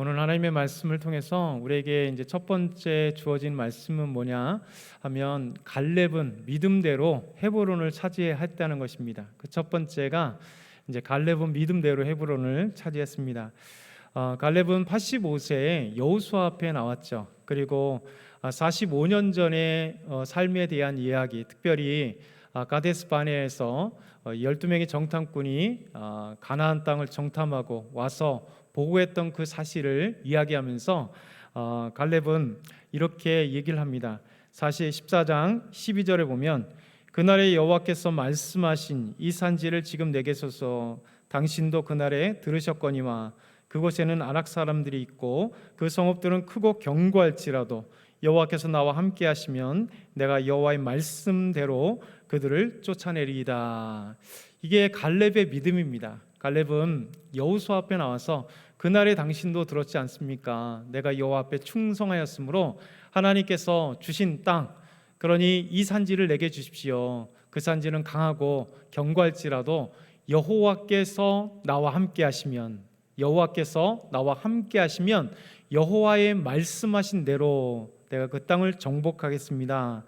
오늘 하나님의 말씀을 통해서 우리에게 이제 첫 번째 주어진 말씀은 뭐냐 하면 갈렙은 믿음대로 헤브론을 차지했다는 것입니다. 그 첫 번째가 이제 갈렙은 믿음대로 헤브론을 차지했습니다. 갈렙은 85세에 여호수아 앞에 나왔죠. 그리고 45년 전의 삶에 대한 이야기, 특별히 가데스 바네에서 12명의 정탐꾼이 가나안 땅을 정탐하고 와서 보고했던 그 사실을 이야기하면서 갈렙은 이렇게 얘기를 합니다. 사실 14장 12절에 보면 그날에 여호와께서 말씀하신 이 산지를 지금 내게 소서. 당신도 그날에 들으셨거니와 그곳에는 아낙 사람들이 있고 그 성읍들은 크고 견고할지라도 여호와께서 나와 함께 하시면 내가 여호와의 말씀대로 그들을 쫓아내리이다. 이게 갈렙의 믿음입니다. 갈렙은 여호수아 앞에 나와서 그날에 당신도 들었지 않습니까? 내가 여호와 앞에 충성하였으므로 하나님께서 주신 땅, 그러니 이 산지를 내게 주십시오. 그 산지는 강하고 견고할지라도 여호와께서 나와 함께 하시면, 여호와의 말씀하신 대로 내가 그 땅을 정복하겠습니다.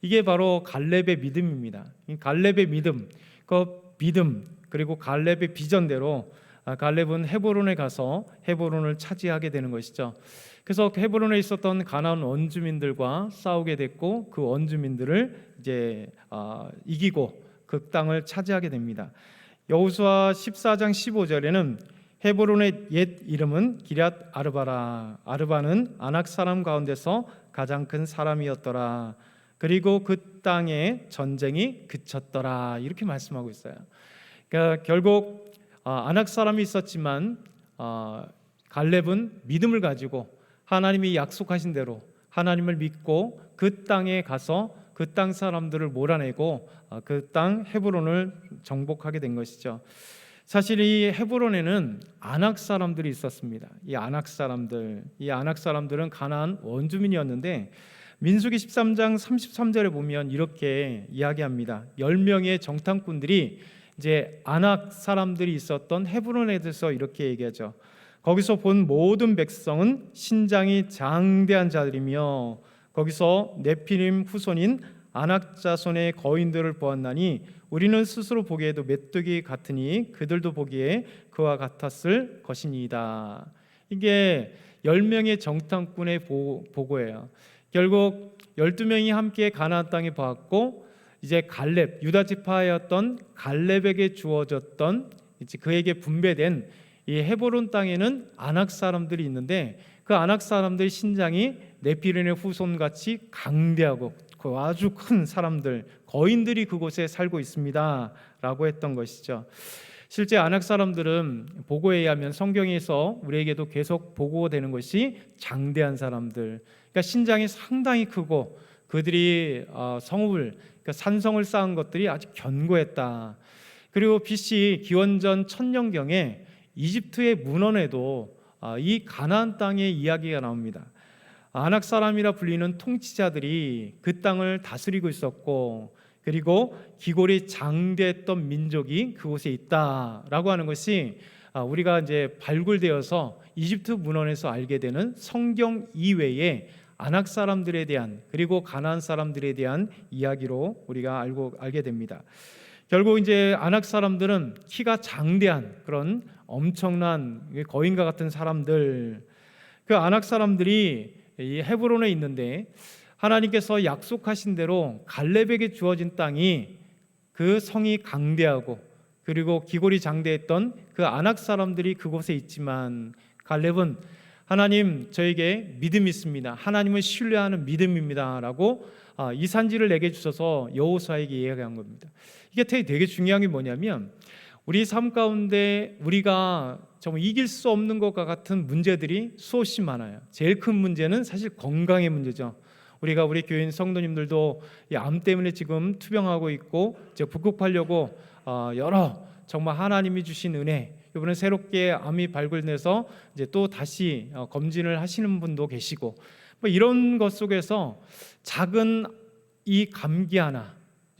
이게 바로 갈렙의 믿음입니다. 갈렙의 믿음, 그리고 갈렙의 비전대로 갈렙은 헤브론에 가서 헤브론을 차지하게 되는 것이죠. 그래서 헤브론에 있었던 가나안 원주민들과 싸우게 됐고 그 원주민들을 이제 이기고 그 땅을 차지하게 됩니다. 여호수아 14장 15절에는 헤브론의 옛 이름은 기럇 아르바라. 아르바는 아낙 사람 가운데서 가장 큰 사람이었더라. 그리고 그 땅에 전쟁이 그쳤더라. 이렇게 말씀하고 있어요. 그러니까 결국 아낙 사람이 있었지만 갈렙은 믿음을 가지고 하나님이 약속하신 대로 하나님을 믿고 그 땅에 가서 그 땅 사람들을 몰아내고 그 땅 헤브론을 정복하게 된 것이죠. 사실 이 헤브론에는 아낙 사람들이 있었습니다. 이 아낙 사람들은 가나안 원주민이었는데 민수기 13장 33절에 보면 이렇게 이야기합니다. 10명의 정탐꾼들이 이제 아낙 사람들이 있었던 헤브론에 대해서 이렇게 얘기하죠. 거기서 본 모든 백성은 신장이 장대한 자들이며 거기서 네피림 후손인 아낙 자손의 거인들을 보았나니 우리는 스스로 보기에도 메뚜기 같으니 그들도 보기에 그와 같았을 것이니이다. 이게 10명의 정탐꾼의 보고예요. 결국 12명이 함께 가나안 땅에 보았고 이제 갈렙, 유다 지파였던 갈렙에게 주어졌던 이제 그에게 분배된 이 헤브론 땅에는 아낙 사람들이 있는데 그 아낙 사람들의 신장이 네피림의 후손같이 강대하고 그 아주 큰 사람들, 거인들이 그곳에 살고 있습니다 라고 했던 것이죠. 실제 아낙 사람들은 보고에 의하면 성경에서 우리에게도 계속 보고되는 것이 장대한 사람들, 그러니까 신장이 상당히 크고 그들이 성읍을, 그러니까 산성을 쌓은 것들이 아주 견고했다. 그리고 BC 기원전 1000년경에 이집트의 문헌에도 이 가나안 땅의 이야기가 나옵니다. 아낙 사람이라 불리는 통치자들이 그 땅을 다스리고 있었고 그리고 기골이 장대했던 민족이 그곳에 있다라고 하는 것이 우리가 이제 발굴되어서 이집트 문헌에서 알게 되는 성경 이외에 아낙 사람들에 대한 그리고 가나안 사람들에 대한 이야기로 우리가 알게 됩니다. 결국 이제 아낙 사람들은 키가 장대한 그런 엄청난 거인과 같은 사람들, 그 아낙 사람들이 이 헤브론에 있는데 하나님께서 약속하신 대로 갈렙에게 주어진 땅이 그 성이 강대하고 그리고 기골이 장대했던 그 아낙 사람들이 그곳에 있지만 갈렙은 하나님 저에게 믿음이 있습니다. 하나님을 신뢰하는 믿음입니다 라고 이 산지를 내게 주셔서 여호수아에게 이야기한 겁니다. 이게 되게 중요한 게 뭐냐면 우리 삶 가운데 우리가 정말 이길 수 없는 것과 같은 문제들이 수없이 많아요. 제일 큰 문제는 사실 건강의 문제죠. 우리 교인 성도님들도 이 암 때문에 지금 투병하고 있고 이제 복구하려고 여러 정말 하나님이 주신 은혜, 이번에 새롭게 암이 발굴돼서 이제 또 다시 검진을 하시는 분도 계시고 뭐 이런 것 속에서 작은 이 감기 하나,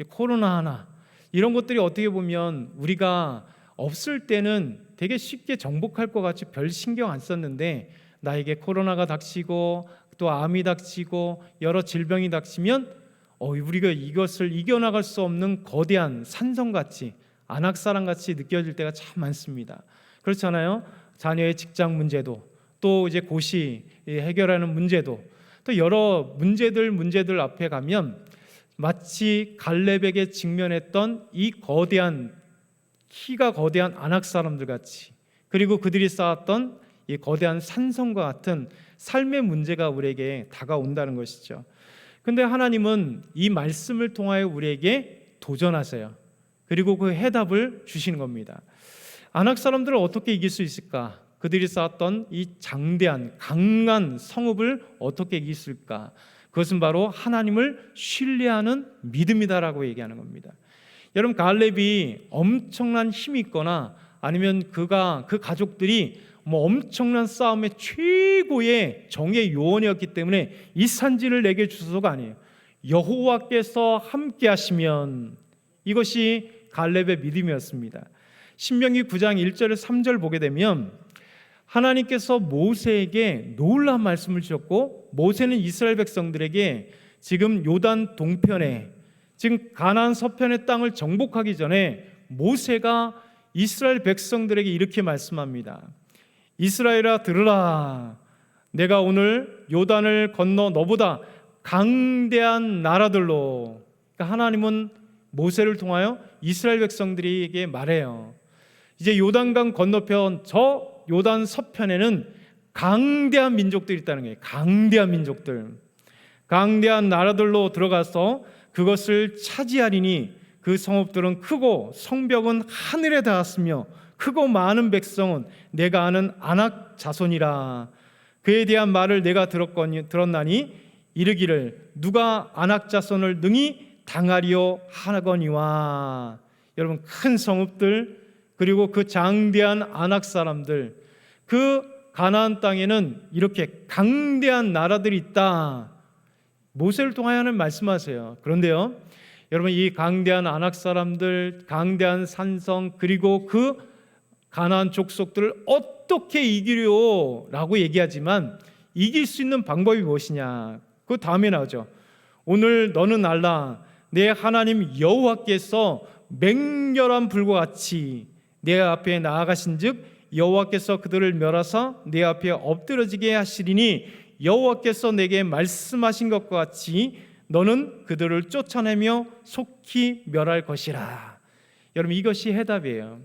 코로나 하나 이런 것들이 어떻게 보면 우리가 없을 때는 되게 쉽게 정복할 것 같이 별 신경 안 썼는데 나에게 코로나가 닥치고 또 암이 닥치고 여러 질병이 닥치면 우리가 이것을 이겨나갈 수 없는 거대한 산성같이 안악사랑같이 느껴질 때가 참 많습니다. 그렇잖아요. 자녀의 직장 문제도 또 이제 고시 해결하는 문제도 또 여러 문제들 앞에 가면 마치 갈렙에게 직면했던 이 거대한 키가 거대한 안악 사람들 같이 그리고 그들이 쌓았던 이 거대한 산성과 같은 삶의 문제가 우리에게 다가온다는 것이죠. 근데 하나님은 이 말씀을 통하여 우리에게 도전하세요. 그리고 그 해답을 주시는 겁니다. 안악 사람들을 어떻게 이길 수 있을까? 그들이 쌓았던 이 장대한 강한 성읍을 어떻게 이길 수 있을까? 그것은 바로 하나님을 신뢰하는 믿음이다라고 얘기하는 겁니다. 여러분, 갈렙이 엄청난 힘이 있거나 아니면 그 가족들이 엄청난 싸움의 최고의 정의 요원이었기 때문에 이 산지를 내게 주소서가 아니에요. 여호와께서 함께 하시면, 이것이 갈렙의 믿음이었습니다. 신명기 9장 1절 3절 보게 되면 하나님께서 모세에게 놀라운 말씀을 주셨고, 모세는 이스라엘 백성들에게 지금 요단 동편에 지금 가나안 서편의 땅을 정복하기 전에 모세가 이스라엘 백성들에게 이렇게 말씀합니다. 이스라엘아 들으라. 내가 오늘 요단을 건너 너보다 강대한 나라들로, 그러니까 하나님은 모세를 통하여 이스라엘 백성들에게 말해요. 이제 요단강 건너편 저 요단 서편에는 강대한 민족들이 있다는 거예요. 강대한 민족들, 강대한 나라들로 들어가서 그것을 차지하리니 그 성읍들은 크고 성벽은 하늘에 닿았으며 크고 많은 백성은 내가 아는 아낙 자손이라. 그에 대한 말을 내가 들었나니 이르기를 누가 아낙 자손을 능히 당하리요 하거니와. 여러분, 큰 성읍들 그리고 그 장대한 아낙 사람들, 그 가나안 땅에는 이렇게 강대한 나라들이 있다. 모세를 통하여 하는 말씀하세요. 그런데요, 여러분, 이 강대한 아낙 사람들, 강대한 산성 그리고 그 가나안 족속들을 어떻게 이기려라고 얘기하지만 이길 수 있는 방법이 무엇이냐? 그 다음에 나오죠. 오늘 너는 알라. 내 하나님 여호와께서 맹렬한 불과 같이 내 앞에 나아가신즉 여호와께서 그들을 멸하사 내 앞에 엎드러지게 하시리니 여호와께서 내게 말씀하신 것과 같이 너는 그들을 쫓아내며 속히 멸할 것이라. 여러분, 이것이 해답이에요.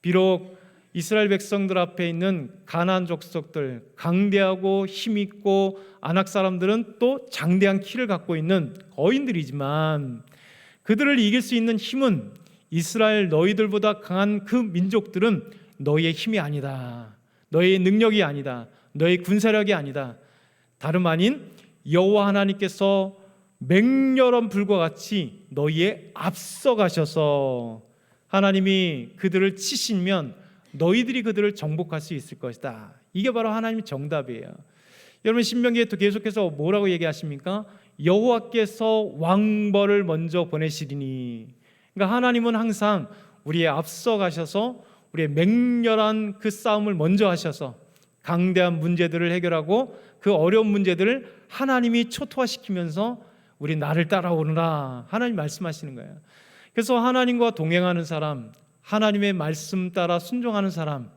비록 이스라엘 백성들 앞에 있는 가나안 족속들, 강대하고 힘있고 아낙 사람들은 또 장대한 키를 갖고 있는 거인들이지만 그들을 이길 수 있는 힘은 이스라엘 너희들보다 강한 그 민족들은 너희의 힘이 아니다. 너희의 능력이 아니다. 너희의 군사력이 아니다. 다름 아닌 여호와 하나님께서 맹렬한 불과 같이 너희에 앞서가셔서 하나님이 그들을 치시면 너희들이 그들을 정복할 수 있을 것이다. 이게 바로 하나님의 정답이에요. 여러분, 신명기에 또 계속해서 뭐라고 얘기하십니까? 여호와께서 왕벌을 먼저 보내시리니. 그러니까 하나님은 항상 우리의 앞서 가셔서 우리의 맹렬한 그 싸움을 먼저 하셔서 강대한 문제들을 해결하고 그 어려운 문제들을 하나님이 초토화시키면서 우리 나를 따라오느라 하나님 말씀하시는 거예요. 그래서 하나님과 동행하는 사람, 하나님의 말씀 따라 순종하는 사람,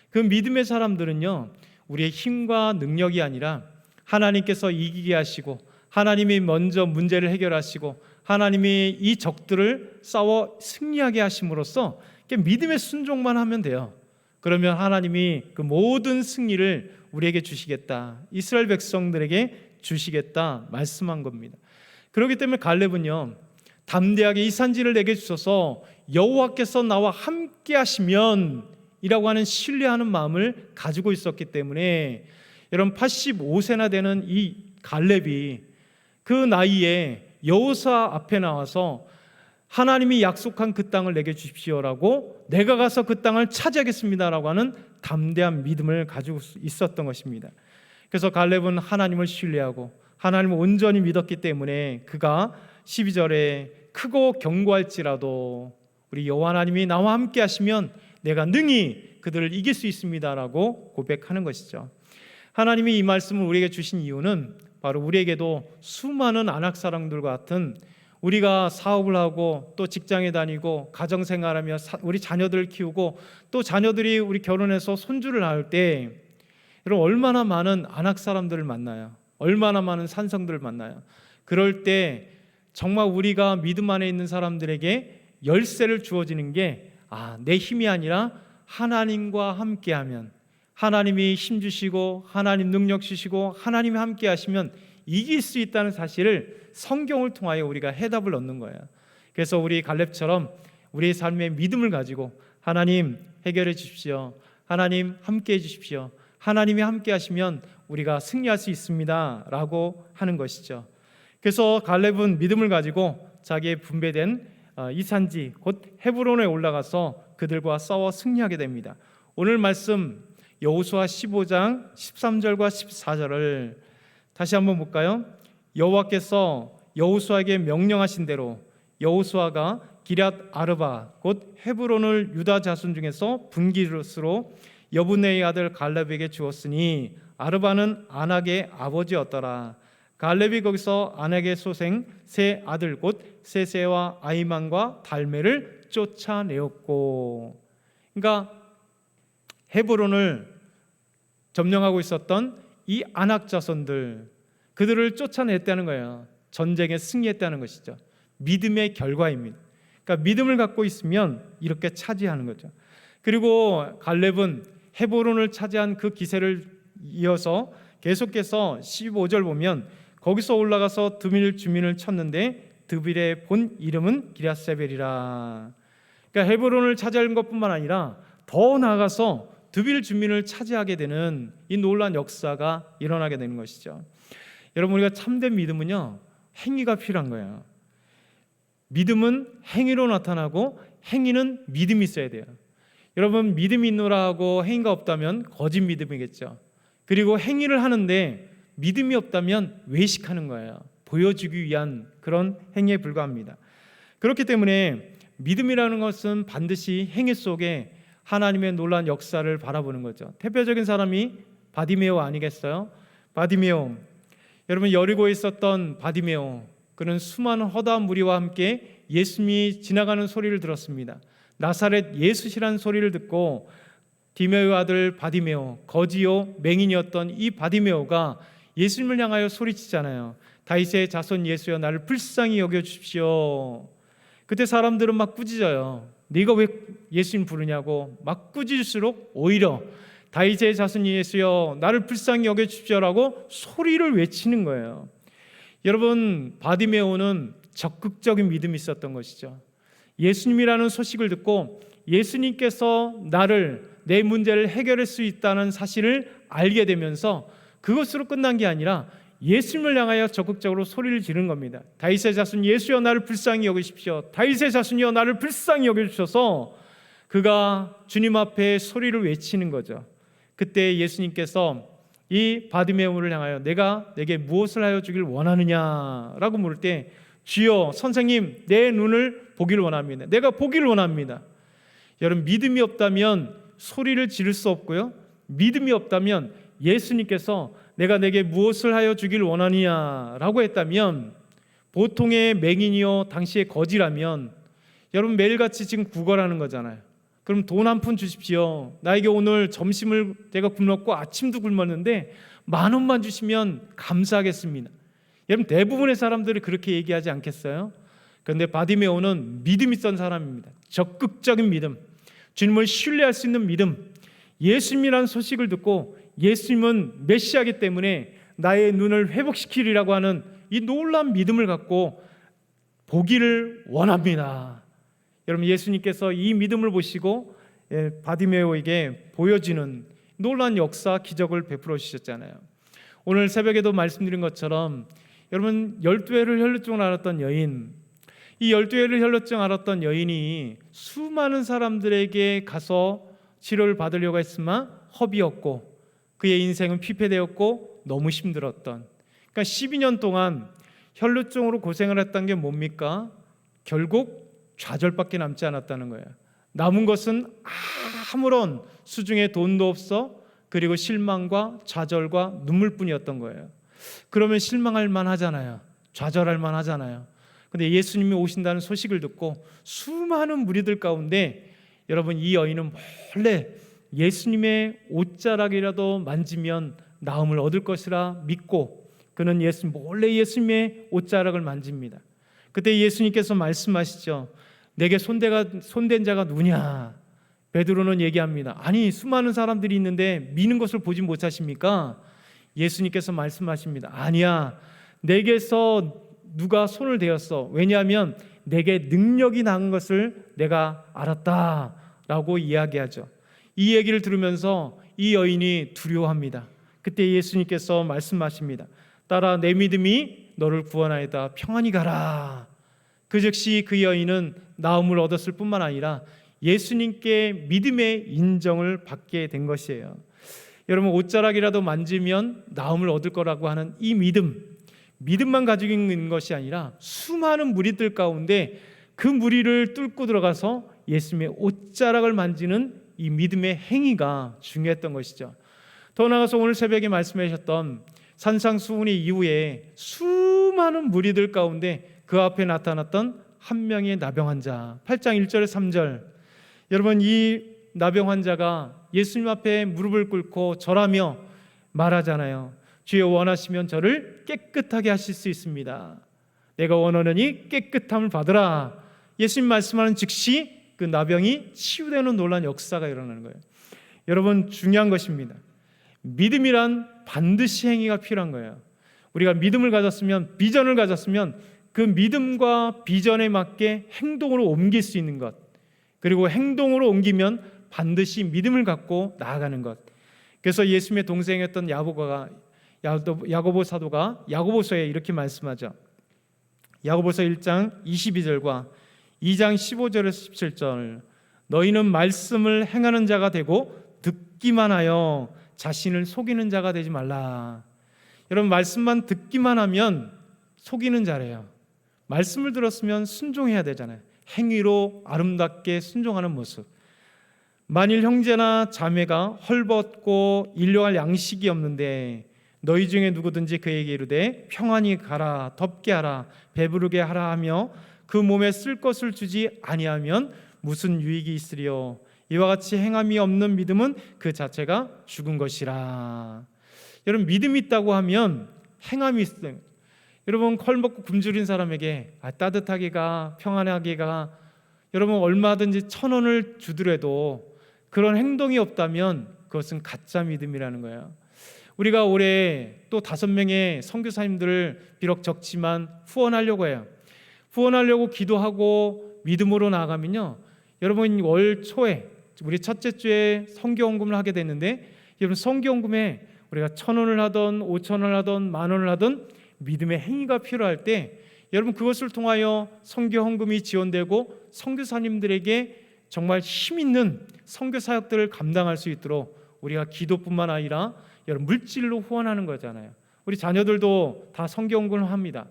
그 믿음의 사람들은요, 우리의 힘과 능력이 아니라 하나님께서 이기게 하시고 하나님이 먼저 문제를 해결하시고 하나님이 이 적들을 싸워 승리하게 하심으로써 믿음의 순종만 하면 돼요. 그러면 하나님이 그 모든 승리를 우리에게 주시겠다, 이스라엘 백성들에게 주시겠다 말씀한 겁니다. 그렇기 때문에 갈렙은요, 담대하게 이 산지를 내게 주셔서 여호와께서 나와 함께 하시면 이라고 하는 신뢰하는 마음을 가지고 있었기 때문에 여러분, 85세나 되는 이 갈렙이 그 나이에 여호수아 앞에 나와서 하나님이 약속한 그 땅을 내게 주십시오라고, 내가 가서 그 땅을 차지하겠습니다라고 하는 담대한 믿음을 가지고 있었던 것입니다. 그래서 갈렙은 하나님을 신뢰하고 하나님을 온전히 믿었기 때문에 그가 12절에 크고 견고할지라도 우리 여호와 하나님이 나와 함께 하시면 내가 능히 그들을 이길 수 있습니다라고 고백하는 것이죠. 하나님이 이 말씀을 우리에게 주신 이유는 바로 우리에게도 수많은 안악사람들과 같은, 우리가 사업을 하고 또 직장에 다니고 가정생활하며 우리 자녀들을 키우고 또 자녀들이 우리 결혼해서 손주를 낳을 때 여러분 얼마나 많은 안악사람들을 만나요. 얼마나 많은 산성들을 만나요. 그럴 때 정말 우리가 믿음 안에 있는 사람들에게 열쇠를 주어지는 게 내 힘이 아니라 하나님과 함께하면, 하나님이 힘 주시고 하나님 능력 주시고 하나님이 함께 하시면 이길 수 있다는 사실을 성경을 통하여 우리가 해답을 얻는 거예요. 그래서 우리 갈렙처럼 우리의 삶의 믿음을 가지고 하나님 해결해 주십시오, 하나님 함께 해 주십시오, 하나님이 함께 하시면 우리가 승리할 수 있습니다 라고 하는 것이죠. 그래서 갈렙은 믿음을 가지고 자기의 분배된 이 산지 곧 헤브론에 올라가서 그들과 싸워 승리하게 됩니다. 오늘 말씀 여호수아 15장 13절과 14절을 다시 한번 볼까요? 여호와께서 여호수아에게 명령하신 대로 여호수아가 기럇 아르바 곧 헤브론을 유다 자손 중에서 분깃으로 여분네의 아들 갈렙에게 주었으니 아르바는 안악의 아버지였더라. 갈렙이 거기서 안악의 소생 세 아들 곧 세세와 아히만과 달메를 쫓아내었고, 그러니까 헤브론을 점령하고 있었던 이 안악 자손들, 그들을 쫓아냈다는 거예요. 전쟁에 승리했다는 것이죠. 믿음의 결과입니다. 그러니까 믿음을 갖고 있으면 이렇게 차지하는 거죠. 그리고 갈렙은 헤브론을 차지한 그 기세를 이어서 계속해서 15절 보면 거기서 올라가서 드빌 주민을 쳤는데 드빌의 본 이름은 기럇세벨이라. 그러니까 헤브론을 차지한 것뿐만 아니라 더 나아가서 드빌 주민을 차지하게 되는 이 놀라운 역사가 일어나게 되는 것이죠. 여러분, 우리가 참된 믿음은요, 행위가 필요한 거예요. 믿음은 행위로 나타나고 행위는 믿음이 있어야 돼요. 여러분, 믿음이 있노라 하고 행위가 없다면 거짓 믿음이겠죠. 그리고 행위를 하는데 믿음이 없다면 외식하는 거예요. 보여주기 위한 그런 행위에 불과합니다. 그렇기 때문에 믿음이라는 것은 반드시 행위 속에 하나님의 놀라운 역사를 바라보는 거죠. 대표적인 사람이 바디메오 아니겠어요? 바디메오, 여러분 여리고에 있었던 바디메오, 그는 수많은 허다한 무리와 함께 예수님이 지나가는 소리를 들었습니다. 나사렛 예수시라는 소리를 듣고 디메오 아들 바디메오, 거지요 맹인이었던 이 바디메오가 예수님을 향하여 소리치잖아요. 다윗의 자손 예수여 나를 불쌍히 여겨주십시오. 그때 사람들은 막 꾸짖어요. 네가 왜 예수님 부르냐고 막 꾸짖을수록 오히려 다윗의 자손 예수여 나를 불쌍히 여겨주십시오라고 소리를 외치는 거예요. 여러분, 바디메오는 적극적인 믿음이 있었던 것이죠. 예수님이라는 소식을 듣고 예수님께서 내 문제를 해결할 수 있다는 사실을 알게 되면서 그것으로 끝난 게 아니라 예수님을 향하여 적극적으로 소리를 지른 겁니다. 다윗의 자손 예수여 나를 불쌍히 여기십시오. 다윗의 자손이여 나를 불쌍히 여겨주셔서 그가 주님 앞에 소리를 외치는 거죠. 그때 예수님께서 이 바디메오를 향하여 내가 내게 무엇을 하여 주길 원하느냐라고 물을 때 주여 선생님 내 눈을 보기를 원합니다. 내가 보기를 원합니다. 여러분, 믿음이 없다면 소리를 지를 수 없고요, 믿음이 없다면 예수님께서 내가 내게 무엇을 하여 주길 원하느냐라고 했다면 보통의 맹인이요 당시의 거지라면 여러분 매일같이 지금 구걸하는 거잖아요. 그럼 돈 한 푼 주십시오. 나에게 오늘 점심을 제가 굶었고 아침도 굶었는데 10,000원만 주시면 감사하겠습니다. 여러분, 대부분의 사람들이 그렇게 얘기하지 않겠어요? 그런데 바디메오는 믿음 있던 사람입니다. 적극적인 믿음, 주님을 신뢰할 수 있는 믿음, 예수님이라는 소식을 듣고 예수님은 메시아이기 때문에 나의 눈을 회복시키리라고 하는 이 놀라운 믿음을 갖고 보기를 원합니다. 여러분, 예수님께서 이 믿음을 보시고 바디메오에게 보여지는 놀라운 역사, 기적을 베풀어 주셨잖아요. 오늘 새벽에도 말씀드린 것처럼 여러분 12회를 혈루증을 앓았던 여인, 이 12회를 혈루증 앓았던 여인이 수많은 사람들에게 가서 치료를 받으려고 했으나 허비였고 그의 인생은 피폐되었고 너무 힘들었던, 그러니까 12년 동안 혈루증으로 고생을 했던 게 뭡니까? 결국 좌절밖에 남지 않았다는 거예요. 남은 것은 아무런 수중에 돈도 없어, 그리고 실망과 좌절과 눈물뿐이었던 거예요. 그러면 실망할 만하잖아요. 좌절할 만하잖아요. 근데 예수님이 오신다는 소식을 듣고 수많은 무리들 가운데 여러분, 이 여인은 몰래 예수님의 옷자락이라도 만지면 나음을 얻을 것이라 믿고 그는 몰래 예수님의 옷자락을 만집니다. 그때 예수님께서 말씀하시죠. 내게 손댄 자가 누구냐? 베드로는 얘기합니다. 아니, 수많은 사람들이 있는데 미는 것을 보지 못하십니까? 예수님께서 말씀하십니다. 아니야, 내게서 누가 손을 대었어. 왜냐하면 내게 능력이 나은 것을 내가 알았다라고 이야기하죠. 이 얘기를 들으면서 이 여인이 두려워합니다. 그때 예수님께서 말씀하십니다. 따라 내 믿음이 너를 구원하였다. 평안히 가라. 그 즉시 그 여인은 나음을 얻었을 뿐만 아니라 예수님께 믿음의 인정을 받게 된 것이에요. 여러분, 옷자락이라도 만지면 나음을 얻을 거라고 하는 이 믿음만 가지고 있는 것이 아니라 수많은 무리들 가운데 그 무리를 뚫고 들어가서 예수님의 옷자락을 만지는 이 믿음의 행위가 중요했던 것이죠. 더 나아가서 오늘 새벽에 말씀해 주셨던 산상수훈의 이후에 수많은 무리들 가운데 그 앞에 나타났던 한 명의 나병 환자, 8장 1절에 3절. 여러분, 이 나병 환자가 예수님 앞에 무릎을 꿇고 절하며 말하잖아요. 주여, 원하시면 저를 깨끗하게 하실 수 있습니다. 내가 원하노니 깨끗함을 받으라. 예수님 말씀하는 즉시 그 나병이 치유되는 놀라운 역사가 일어나는 거예요. 여러분, 중요한 것입니다. 믿음이란 반드시 행위가 필요한 거예요. 우리가 믿음을 가졌으면, 비전을 가졌으면 그 믿음과 비전에 맞게 행동으로 옮길 수 있는 것, 그리고 행동으로 옮기면 반드시 믿음을 갖고 나아가는 것. 그래서 예수님의 동생이었던 야고보 사도가 야고보서에 이렇게 말씀하죠. 야고보서 1장 22절과 2장 15절에서 17절. 너희는 말씀을 행하는 자가 되고 듣기만 하여 자신을 속이는 자가 되지 말라. 여러분, 말씀만 듣기만 하면 속이는 자래요. 말씀을 들었으면 순종해야 되잖아요. 행위로 아름답게 순종하는 모습. 만일 형제나 자매가 헐벗고 일용할 양식이 없는데 너희 중에 누구든지 그에게 이르되 평안히 가라, 덥게 하라, 배부르게 하라 하며 그 몸에 쓸 것을 주지 아니하면 무슨 유익이 있으리요? 이와 같이 행함이 없는 믿음은 그 자체가 죽은 것이라. 여러분, 믿음이 있다고 하면 행함이 있어요. 여러분, 헐벗고 굶주린 사람에게 따뜻하게 가, 평안하게 가, 여러분 얼마든지 1,000원을 주더라도 그런 행동이 없다면 그것은 가짜 믿음이라는 거예요. 우리가 올해 또 5명의 선교사님들을 비록 적지만 후원하려고 해요. 후원하려고 기도하고 믿음으로 나아가면요, 여러분 월 초에 우리 첫째 주에 선교헌금을 하게 됐는데, 여러분 선교헌금에 우리가 1,000원을 하던 5,000원을 하던 10,000원을 하던 믿음의 행위가 필요할 때 여러분 그것을 통하여 선교헌금이 지원되고 선교사님들에게 정말 힘 있는 선교 사역들을 감당할 수 있도록 우리가 기도뿐만 아니라 여러분 물질로 후원하는 거잖아요. 우리 자녀들도 다 선교헌금을 합니다.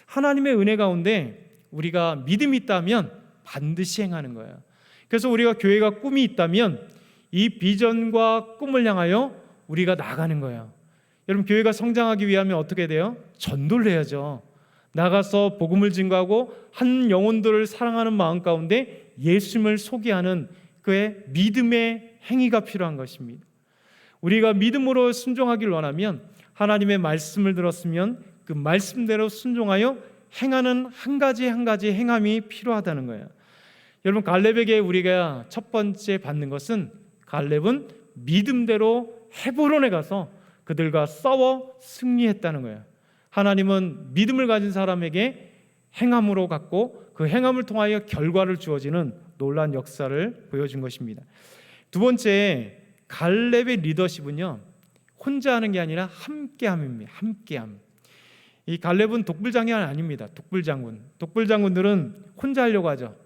하나님의 은혜 가운데 우리가 믿음이 있다면 반드시 행하는 거예요. 그래서 우리가 교회가 꿈이 있다면 이 비전과 꿈을 향하여 우리가 나가는 거예요. 여러분, 교회가 성장하기 위하면 어떻게 돼요? 전도를 해야죠. 나가서 복음을 증거하고 한 영혼들을 사랑하는 마음 가운데 예수님을 소개하는 그의 믿음의 행위가 필요한 것입니다. 우리가 믿음으로 순종하길 원하면 하나님의 말씀을 들었으면 그 말씀대로 순종하여 행하는 한 가지 한 가지 행함이 필요하다는 거예요. 여러분, 갈렙에게 우리가 첫 번째 받는 것은, 갈렙은 믿음대로 헤브론에 가서 그들과 싸워 승리했다는 거예요. 하나님은 믿음을 가진 사람에게 행함으로 갖고 그 행함을 통하여 결과를 주어지는 놀라운 역사를 보여준 것입니다. 두 번째, 갈렙의 리더십은요, 혼자 하는 게 아니라 함께함입니다. 함께함. 이 갈렙은 독불장군이 아닙니다. 독불장군들은 혼자 하려고 하죠.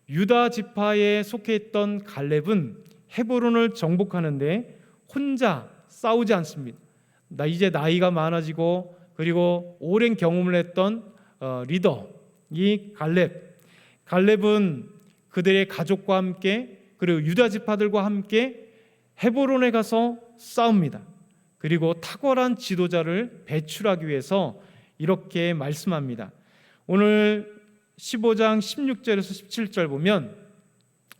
유다 지파에 속해 있던 갈렙은 헤브론을 정복하는데 혼자 싸우지 않습니다. 이제 나이가 많아지고 그리고 오랜 경험을 했던 리더 이 갈렙은 그들의 가족과 함께 그리고 유다 지파들과 함께 헤브론에 가서 싸웁니다. 그리고 탁월한 지도자를 배출하기 위해서 이렇게 말씀합니다. 오늘 15장 16절에서 17절 보면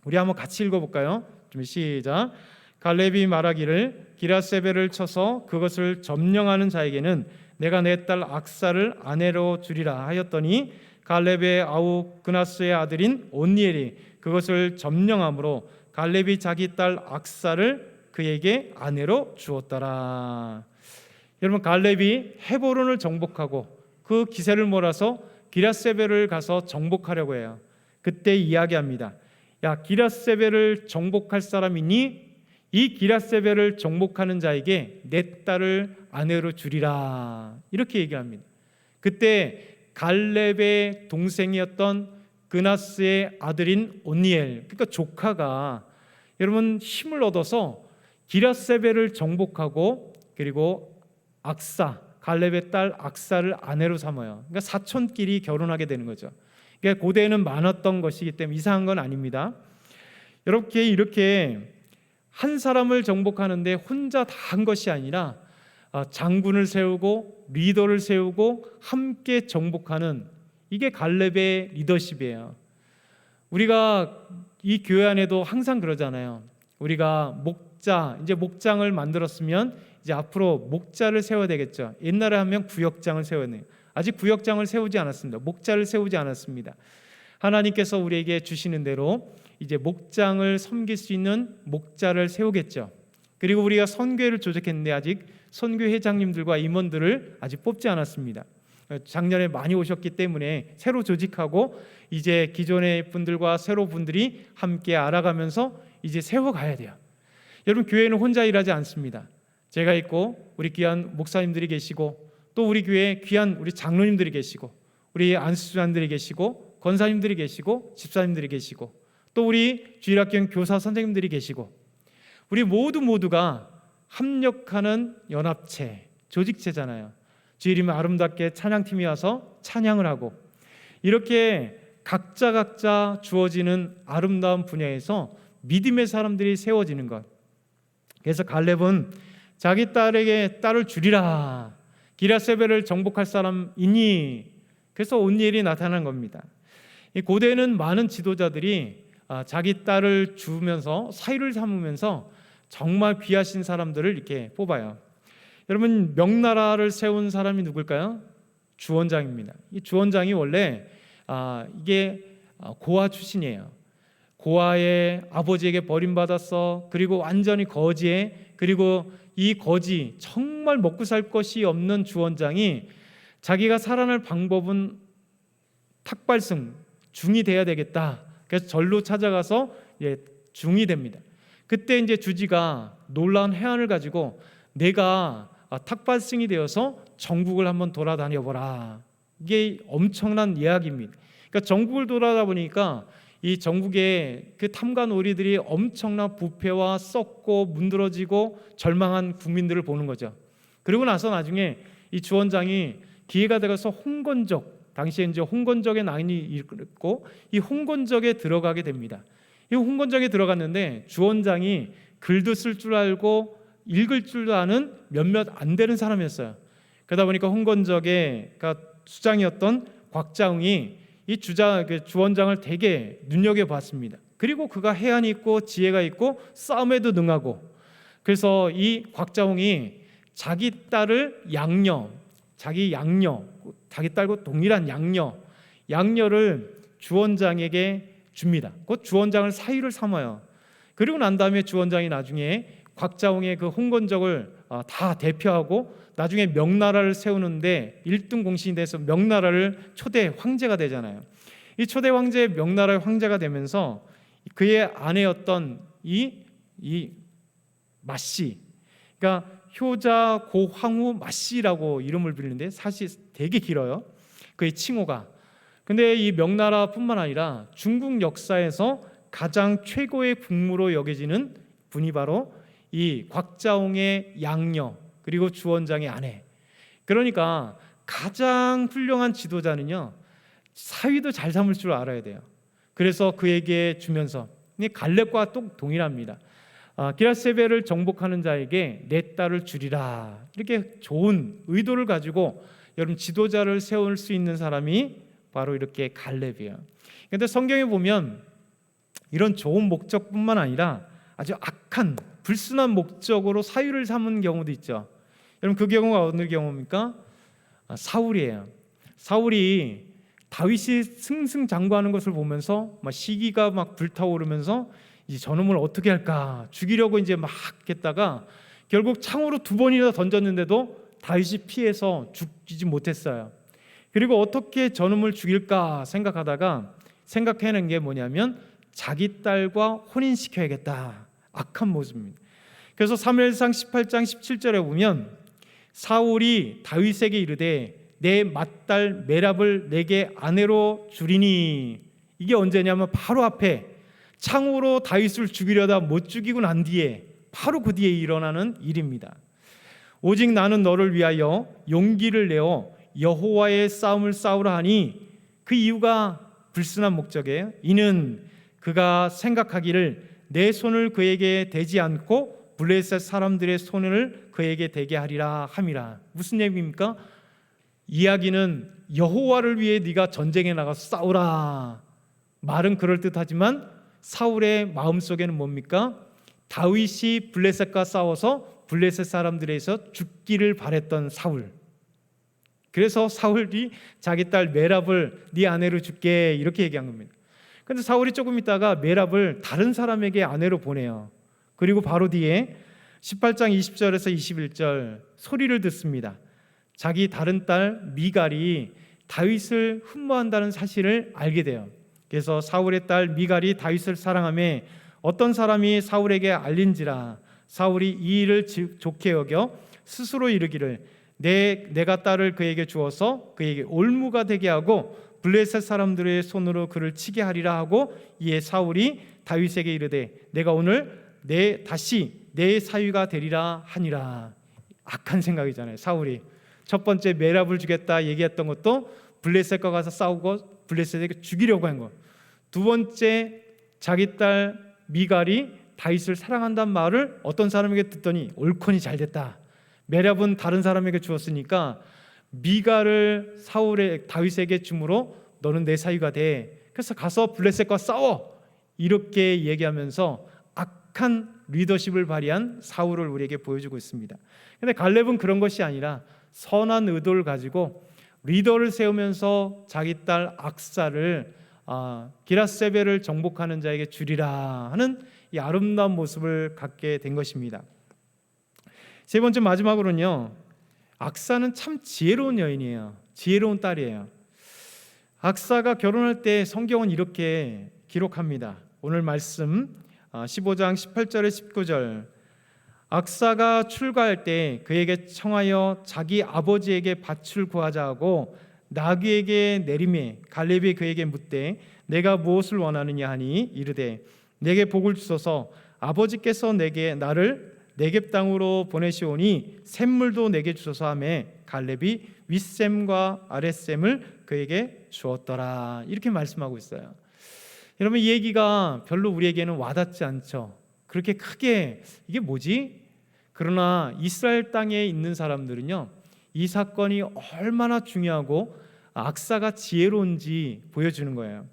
우리 한번 같이 읽어볼까요? 좀 시작. 갈렙이 말하기를 기라세벨을 쳐서 그것을 점령하는 자에게는 내가 내 딸 악사를 아내로 주리라 하였더니 갈렙의 아우 그나스의 아들인 온니엘이 그것을 점령함으로 갈렙이 자기 딸 악사를 그에게 아내로 주었더라. 여러분, 갈렙이 헤브론을 정복하고 그 기세를 몰아서 기라세벨을 가서 정복하려고 해요. 그때 이야기합니다. 야, 기라세벨을 정복할 사람이니 이 기라세벨을 정복하는 자에게 내 딸을 아내로 주리라. 이렇게 얘기합니다. 그때 갈렙의 동생이었던 그나스의 아들인 온니엘, 그러니까 조카가 여러분 힘을 얻어서 기라세벨을 정복하고 그리고 악사, 갈렙의 딸 악사를 아내로 삼아요. 그러니까 사촌끼리 결혼하게 되는 거죠. 그러니까 고대에는 많았던 것이기 때문에 이상한 건 아닙니다. 이렇게 한 사람을 정복하는데 혼자 다 한 것이 아니라 장군을 세우고 리더를 세우고 함께 정복하는, 이게 갈렙의 리더십이에요. 우리가 이 교회 안에도 항상 그러잖아요. 우리가 이제 목장을 만들었으면 이제 앞으로 목자를 세워야 되겠죠. 옛날에 하면 구역장을 세워야 돼요. 아직 구역장을 세우지 않았습니다. 목자를 세우지 않았습니다. 하나님께서 우리에게 주시는 대로 이제 목장을 섬길 수 있는 목자를 세우겠죠. 그리고 우리가 선교회를 조직했는데 아직 선교회 회장님들과 임원들을 아직 뽑지 않았습니다. 작년에 많이 오셨기 때문에 새로 조직하고 이제 기존의 분들과 새로 분들이 함께 알아가면서 이제 세워가야 돼요. 여러분, 교회는 혼자 일하지 않습니다. 제가 있고 우리 귀한 목사님들이 계시고 또 우리 교회에 귀한 우리 장로님들이 계시고 우리 안수장들이 계시고 권사님들이 계시고 집사님들이 계시고 또 우리 주일학교 교사 선생님들이 계시고 우리 모두가 합력하는 연합체, 조직체잖아요. 주일이면 아름답게 찬양팀이 와서 찬양을 하고 이렇게 각자 주어지는 아름다운 분야에서 믿음의 사람들이 세워지는 것. 그래서 갈렙은 자기 딸에게 딸을 주리라. 기라세벨을 정복할 사람이니. 그래서 온니엘이 나타난 겁니다. 고대에는 많은 지도자들이 자기 딸을 주면서 사위를 삼으면서 정말 귀하신 사람들을 이렇게 뽑아요. 여러분, 명나라를 세운 사람이 누굴까요? 주원장입니다. 이 주원장이 원래 이게 고아 출신이에요. 고아의 아버지에게 버림받았어. 그리고 완전히 거지에, 그리고 이 거지 정말 먹고 살 것이 없는 주원장이 자기가 살아날 방법은 탁발승, 중이 돼야 되겠다. 그래서 절로 찾아가서 중이 됩니다. 그때 이제 주지가 놀라운 해안을 가지고 내가 탁발승이 되어서 전국을 한번 돌아다녀 보라. 이게 엄청난 이야기입니다. 그러니까 전국을 돌아다 보니까 이 전국의 그 탐관오리들이 엄청난 부패와 썩고 문드러지고 절망한 국민들을 보는 거죠. 그리고 나서 나중에 이 주원장이 기회가 되어서 홍건적, 당시에 이제 홍건적의 난이 있고 이 홍건적에 들어가게 됩니다. 이 홍건적에 들어갔는데 주원장이 글도 쓸 줄 알고 읽을 줄도 아는 몇몇 안 되는 사람이었어요. 그러다 보니까 홍건적의 수장이었던 곽자웅이 이 주원장을 되게 눈여겨봤습니다. 그리고 그가 해안이 있고 지혜가 있고 싸움에도 능하고, 그래서 이 곽자웅이 자기 딸을 자기 딸과 동일한 양녀를 주원장에게 줍니다. 그 주원장을 사위를 삼아요. 그리고 난 다음에 주원장이 나중에 곽자웅의 그 홍건적을 다 대표하고 나중에 명나라를 세우는데 1등 공신이 돼서 명나라를 초대 황제가 되잖아요. 이 초대 황제 명나라의 황제가 되면서 그의 아내였던 이 마씨, 그러니까 효자 고황후 마씨라고 이름을 부르는데 사실 되게 길어요. 그의 칭호가. 근데 이 명나라뿐만 아니라 중국 역사에서 가장 최고의 국무로 여겨지는 분이 바로 이 곽자웅의 양녀 그리고 주원장의 아내. 그러니까 가장 훌륭한 지도자는요, 사위도 잘 삼을 줄 알아야 돼요. 그래서 그에게 주면서 갈렙과 또 동일합니다. 기라세벨을 정복하는 자에게 내 딸을 주리라. 이렇게 좋은 의도를 가지고 여러분 지도자를 세울 수 있는 사람이 바로 이렇게 갈렙이에요. 그런데 성경에 보면 이런 좋은 목적뿐만 아니라 아주 악한 불순한 목적으로 사유를 삼은 경우도 있죠. 여러분 그 경우가 어느 경우입니까? 사울이에요. 사울이 다윗이 승승장구하는 것을 보면서 막 시기가 막 불타오르면서 이제 저놈을 어떻게 할까 죽이려고 이제 막 했다가 결국 창으로 2번이나 던졌는데도 다윗이 피해서 죽이지 못했어요. 그리고 어떻게 저놈을 죽일까 생각하다가 생각해낸 게 뭐냐면 자기 딸과 혼인시켜야겠다. 악한 모습입니다. 그래서 사무엘상 18장 17절에 보면 사울이 다윗에게 이르되 내 맏딸 메랍을 내게 아내로 주리니, 이게 언제냐면 바로 앞에 창으로 다윗을 죽이려다 못 죽이고 난 뒤에 바로 그 뒤에 일어나는 일입니다. 오직 나는 너를 위하여 용기를 내어 여호와의 싸움을 싸우라 하니, 그 이유가 불순한 목적이에요. 이는 그가 생각하기를 내 손을 그에게 대지 않고 블레셋 사람들의 손을 그에게 대게 하리라 함이라. 무슨 얘기입니까? 이야기는 여호와를 위해 네가 전쟁에 나가서 싸우라. 말은 그럴듯하지만 사울의 마음속에는 뭡니까? 다윗이 블레셋과 싸워서 블레셋 사람들에서 죽기를 바랬던 사울. 그래서 사울이 자기 딸 메랍을 네 아내로 줄게 이렇게 얘기한 겁니다. 그런데 사울이 조금 있다가 메랍을 다른 사람에게 아내로 보내요. 그리고 바로 뒤에 18장 20절에서 21절 소리를 듣습니다. 자기 다른 딸 미갈이 다윗을 흠모한다는 사실을 알게 돼요. 그래서 사울의 딸 미갈이 다윗을 사랑하며 어떤 사람이 사울에게 알린지라 사울이 이 일을 좋게 여겨 스스로 이르기를 내가 딸을 그에게 주어서 그에게 올무가 되게 하고 블레셋 사람들의 손으로 그를 치게 하리라 하고, 이에 사울이 다윗에게 이르되 내가 오늘 다시 내 사위가 되리라 하니라. 악한 생각이잖아요. 사울이 첫 번째 메랍을 주겠다 얘기했던 것도 블레셋과 가서 싸우고 블레셋에게 죽이려고 한 거. 두 번째 자기 딸 미갈이 다윗을 사랑한다는 말을 어떤 사람에게 듣더니 옳거니 잘됐다. 메랍은 다른 사람에게 주었으니까 미갈을 다윗에게 주므로 너는 내 사위가 돼. 그래서 가서 블레셋과 싸워. 이렇게 얘기하면서 악한 리더십을 발휘한 사울을 우리에게 보여주고 있습니다. 그런데 갈렙은 그런 것이 아니라 선한 의도를 가지고 리더를 세우면서 자기 딸 악사를 기라세벨을 정복하는 자에게 주리라 하는 이 아름다운 모습을 갖게 된 것입니다. 세 번째 마지막으로는요, 악사는 참 지혜로운 여인이에요. 지혜로운 딸이에요. 악사가 결혼할 때 성경은 이렇게 기록합니다. 오늘 말씀 15장 18절에 19절. 악사가 출가할 때 그에게 청하여 자기 아버지에게 밭을 구하자 하고 나귀에게 내리매 갈렙이 그에게 묻되 내가 무엇을 원하느냐 하니 이르되 내게 복을 주소서 아버지께서 나를 네겝 땅으로 보내시오니 샘물도 내게 주소서 하매 갈렙이 윗샘과 아랫샘을 그에게 주었더라. 이렇게 말씀하고 있어요. 여러분 이 얘기가 별로 우리에게는 와닿지 않죠. 그렇게 크게 이게 뭐지? 그러나 이스라엘 땅에 있는 사람들은요, 이 사건이 얼마나 중요하고 악사가 지혜로운지 보여주는 거예요.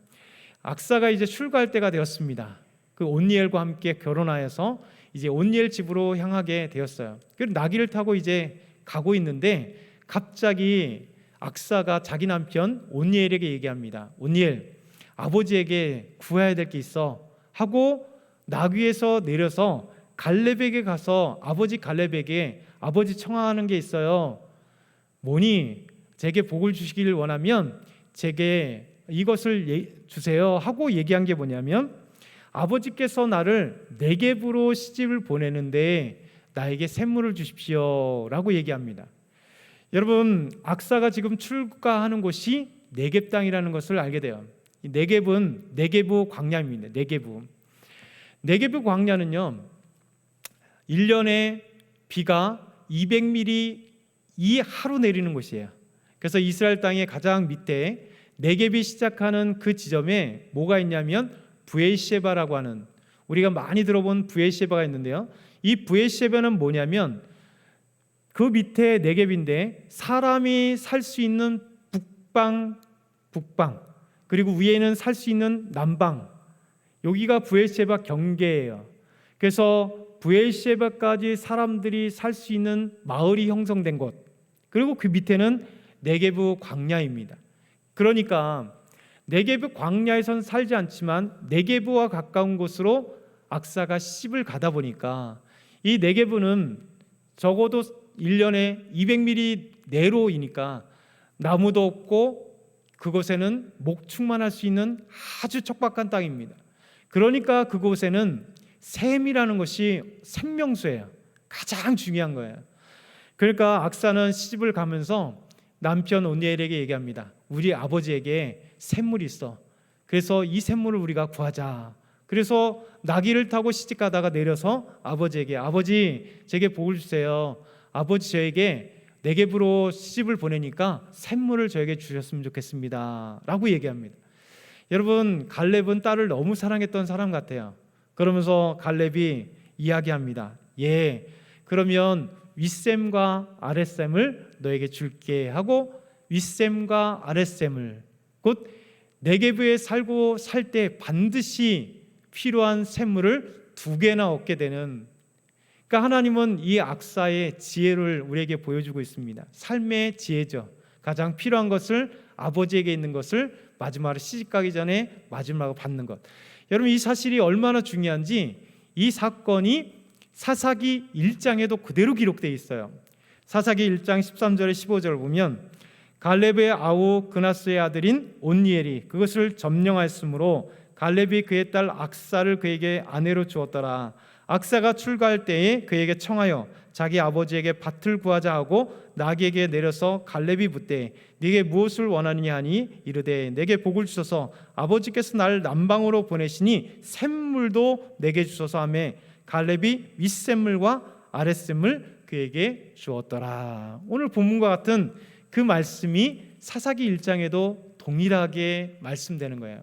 악사가 이제 출가할 때가 되었습니다. 그 온니엘과 함께 결혼하여서 이제 온니엘 집으로 향하게 되었어요. 그리고 나귀를 타고 이제 가고 있는데 갑자기 악사가 자기 남편 온니엘에게 얘기합니다. 온니엘, 아버지에게 구해야 될 게 있어 하고 나귀에서 내려서 갈렙에게 가서 아버지 갈렙에게 아버지 청하는 게 있어요. 뭐니? 제게 복을 주시기를 원하면 제게 이것을 주세요 하고 얘기한 게 뭐냐면 아버지께서 나를 네겝으로 시집을 보내는데 나에게 샘물을 주십시오 라고 얘기합니다. 여러분 악사가 지금 출가하는 곳이 네겝 땅이라는 것을 알게 돼요. 이 네겝은 네게부 광야입니다. 네게부 광야는요 1년에 비가 200mm 이 하루 내리는 곳이에요. 그래서 이스라엘 땅의 가장 밑에 네겝이 시작하는 그 지점에 뭐가 있냐면 브에이셰바라고 하는 우리가 많이 들어본 브에시바가 있는데요. 이 브에시바는 뭐냐면 그 밑에 네겝인데 사람이 살 수 있는 북방 그리고 위에는 살 수 있는 남방, 여기가 브에시바 경계예요. 그래서 브에시바까지 사람들이 살 수 있는 마을이 형성된 곳, 그리고 그 밑에는 네게브 광야입니다. 그러니까 네게브 광야에선 살지 않지만 네게브와 가까운 곳으로 악사가 시집을 가다 보니까 이 네게브는 적어도 1년에 200mm 내로이니까 나무도 없고 그곳에는 목축만 할 수 있는 아주 척박한 땅입니다. 그러니까 그곳에는 셈이라는 것이 생명수예요. 가장 중요한 거예요. 그러니까 악사는 시집을 가면서 남편 온니엘에게 얘기합니다. 우리 아버지에게 샘물이 있어. 그래서 이 샘물을 우리가 구하자. 그래서 나귀를 타고 시집 가다가 내려서 아버지에게, 아버지 제게 복을 주세요. 아버지 저에게 네겝으로 시집을 보내니까 샘물을 저에게 주셨으면 좋겠습니다 라고 얘기합니다. 여러분, 갈렙은 딸을 너무 사랑했던 사람 같아요. 그러면서 갈렙이 이야기합니다. 예, 그러면 윗셈과 아랫셈을 너에게 줄게 하고 윗셈과 아랫셈을, 곧 네겝에 살고 살 때 반드시 필요한 샘물을 2개나 얻게 되는, 그러니까 하나님은 이 악사의 지혜를 우리에게 보여주고 있습니다. 삶의 지혜죠. 가장 필요한 것을, 아버지에게 있는 것을 마지막으로 시집가기 전에 마지막으로 받는 것. 여러분, 이 사실이 얼마나 중요한지 이 사건이 사사기 1장에도 그대로 기록되어 있어요. 사사기 1장 13절에 15절을 보면 갈렙의 아우 그나스의 아들인 온니엘이 그것을 점령하였으므로 갈렙이 그의 딸 악사를 그에게 아내로 주었더라. 악사가 출가할 때에 그에게 청하여 자기 아버지에게 밭을 구하자 하고 나귀에게 내려서 갈렙이 묻되 네게 무엇을 원하느냐 하니 이르되 내게 복을 주소서 아버지께서 나를 남방으로 보내시니 샘물도 내게 주소서 하며 갈렙이 윗샘물과 아랫샘을 그에게 주었더라. 오늘 본문과 같은 그 말씀이 사사기 1장에도 동일하게 말씀되는 거예요.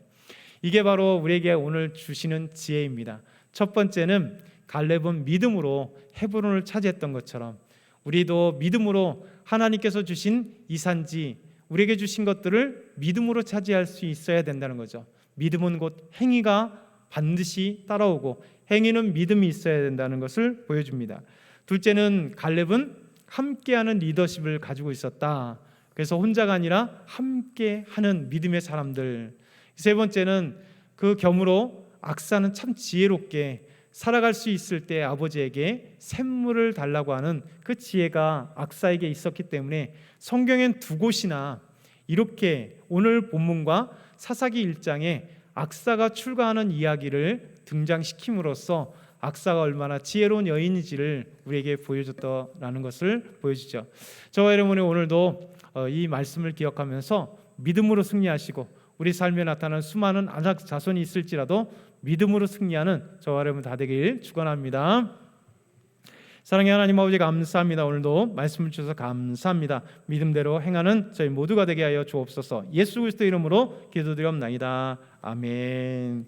이게 바로 우리에게 오늘 주시는 지혜입니다. 첫 번째는 갈렙은 믿음으로 헤브론을 차지했던 것처럼 우리도 믿음으로 하나님께서 주신 이 산지, 우리에게 주신 것들을 믿음으로 차지할 수 있어야 된다는 거죠. 믿음은 곧 행위가 반드시 따라오고 행위는 믿음이 있어야 된다는 것을 보여줍니다. 둘째는 갈렙은 함께하는 리더십을 가지고 있었다. 그래서 혼자가 아니라 함께하는 믿음의 사람들. 세 번째는 그 겸으로 악사는 참 지혜롭게 살아갈 수 있을 때 아버지에게 샘물을 달라고 하는 그 지혜가 악사에게 있었기 때문에 성경엔 2곳이나 이렇게 오늘 본문과 사사기 1장에 악사가 출가하는 이야기를 등장시킴으로써 악사가 얼마나 지혜로운 여인인지를 우리에게 보여줬다라는 것을 보여주죠. 저와 여러분이 오늘도 이 말씀을 기억하면서 믿음으로 승리하시고 우리 삶에 나타나는 수많은 안악 자손이 있을지라도 믿음으로 승리하는 저와 여러분 다 되길 축원합니다. 사랑의 하나님 아버지 감사합니다. 오늘도 말씀을 주셔서 감사합니다. 믿음대로 행하는 저희 모두가 되게 하여 주옵소서. 예수 그리스도 이름으로 기도드리옵나이다. 아멘.